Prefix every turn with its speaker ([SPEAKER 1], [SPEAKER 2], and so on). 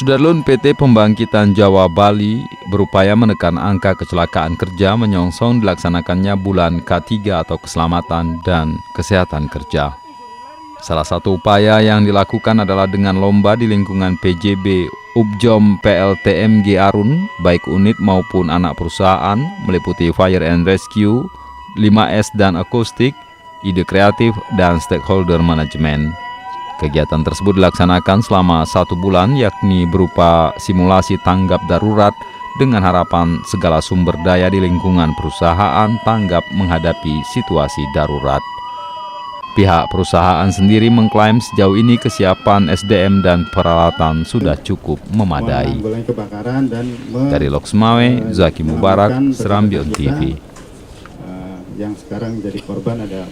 [SPEAKER 1] Sudarlun, PT Pembangkitan Jawa Bali berupaya menekan angka kecelakaan kerja menyongsong dilaksanakannya bulan K3 atau Keselamatan dan Kesehatan Kerja. Salah satu upaya yang dilakukan adalah dengan lomba di lingkungan PJB Ubjom PLTMG Arun, baik unit maupun anak perusahaan, meliputi Fire and Rescue, 5S dan Akustik, ide kreatif, dan stakeholder manajemen. Kegiatan tersebut dilaksanakan selama 1 bulan, yakni berupa simulasi tanggap darurat dengan harapan segala sumber daya di lingkungan perusahaan tanggap menghadapi situasi darurat. Pihak perusahaan sendiri mengklaim sejauh ini kesiapan SDM dan peralatan sudah cukup memadai. Dari Loksmawe, Zaki Mubarak, Serambion TV.
[SPEAKER 2] Yang sekarang jadi korban ada